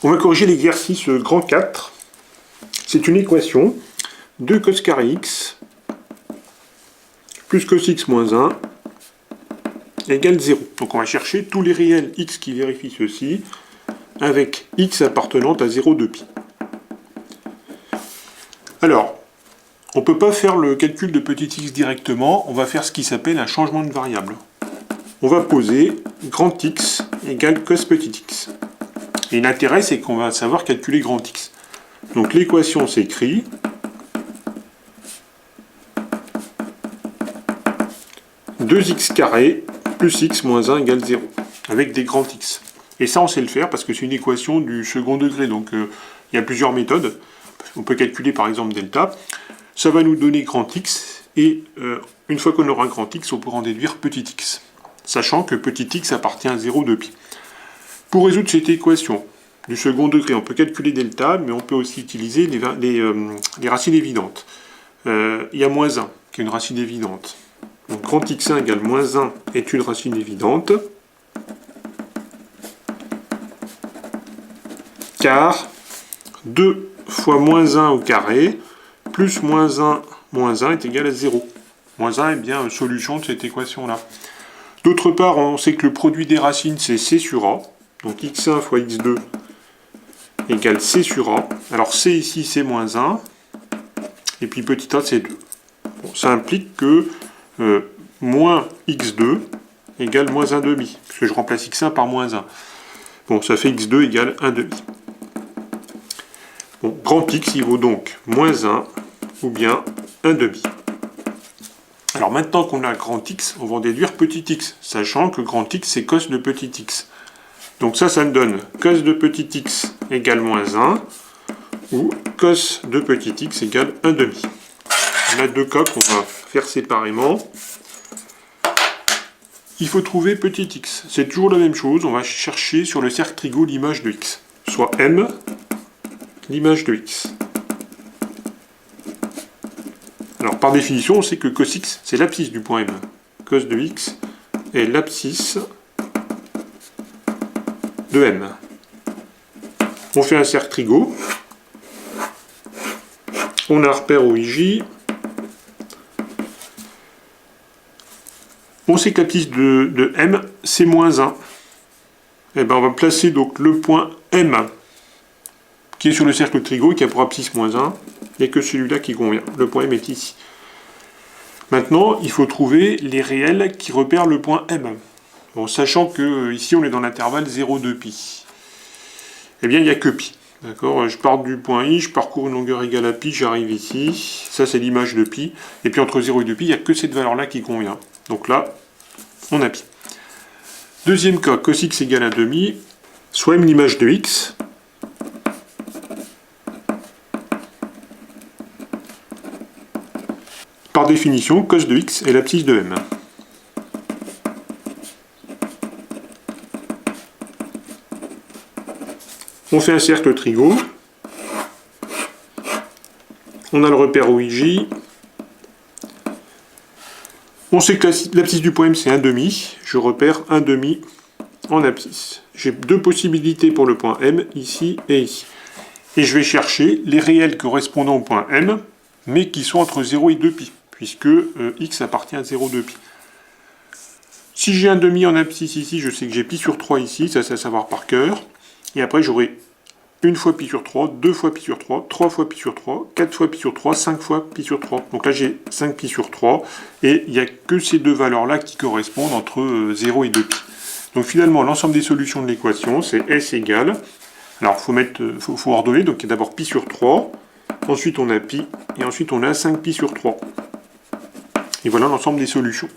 On va corriger l'exercice grand 4. C'est une équation 2 cos carré x plus cos x moins 1 égale 0. Donc on va chercher tous les réels x qui vérifient ceci avec x appartenant à 0 de pi. Alors, on ne peut pas faire le calcul de petit x directement, on va faire ce qui s'appelle un changement de variable. On va poser grand x égale cos petit x. Et l'intérêt, c'est qu'on va savoir calculer grand x. Donc l'équation s'écrit « 2x carré plus x moins 1 égale 0 » avec des grands x. Et ça, on sait le faire parce que c'est une équation du second degré. Donc il y a plusieurs méthodes. On peut calculer par exemple delta. Ça va nous donner grand x. Et une fois qu'on aura grand x, on pourra en déduire petit x. Sachant que petit x appartient à 0 de pi. Pour résoudre cette équation du second degré, on peut calculer delta, mais on peut aussi utiliser les racines évidentes. Il y a moins 1, qui est une racine évidente. Donc grand x1 égale moins 1 est une racine évidente. Car 2 fois moins 1 au carré, plus moins 1 est égal à 0. Moins 1 est bien une solution de cette équation-là. D'autre part, on sait que le produit des racines, c'est c sur a. Donc x1 fois x2 égale c sur a. Alors c ici, c'est moins 1. Et puis petit a, c'est 2. Bon, ça implique que moins x2 égale moins 1 demi. Puisque je remplace x1 par moins 1. Bon, ça fait x2 égale 1 demi. Bon, grand x, il vaut donc moins 1 ou bien 1 demi. Alors maintenant qu'on a grand x, on va en déduire petit x, sachant que grand x, c'est cos de petit x. Donc ça me donne cos de petit x égale moins 1, ou cos de petit x égale 1 demi. On a deux cas qu'on va faire séparément. Il faut trouver petit x. C'est toujours la même chose, on va chercher sur le cercle trigo l'image de x. Soit m, l'image de x. Alors par définition, on sait que cos x, c'est l'abscisse du point M. Cos de x est l'abscisse de M. On fait un cercle trigo. On a un repère OIJ. On sait que l'abscisse de M, c'est moins 1. Et bien on va placer donc le point M, qui est sur le cercle trigo et qui a pour abscisse moins 1. Il n'y a que celui-là qui convient. Le point M est ici. Maintenant, il faut trouver les réels qui repèrent le point M. Bon, sachant que ici, on est dans l'intervalle 0,2 pi. Eh bien, il n'y a que pi. D'accord ? Je pars du point I, je parcours une longueur égale à pi, j'arrive ici. Ça, c'est l'image de pi. Et puis, entre 0 et 2 pi, il n'y a que cette valeur-là qui convient. Donc là, on a pi. Deuxième cas, cos x égale à demi, soit M l'image de x. Par définition, cos de x est l'abscisse de M. On fait un cercle trigo. On a le repère OIJ. On sait que l'abscisse du point M, c'est 1 demi. Je repère 1 demi en abscisse. J'ai deux possibilités pour le point M, ici et ici. Et je vais chercher les réels correspondant au point M, mais qui sont entre 0 et 2 pi. Puisque x appartient à 0,2 pi. Si j'ai un demi en abscisse ici, je sais que j'ai pi sur 3 ici, ça c'est à savoir par cœur. Et après j'aurai une fois pi sur 3, 2 fois pi sur 3, 3 fois pi sur 3, 4 fois pi sur 3, 5 fois pi sur 3. Donc là j'ai 5 pi sur 3, et il n'y a que ces deux valeurs-là qui correspondent entre 0 et 2 pi. Donc finalement, l'ensemble des solutions de l'équation, c'est S égale, alors faut ordonner, donc il y a d'abord pi sur 3, ensuite on a pi, et ensuite on a 5 pi sur 3. Et voilà l'ensemble des solutions.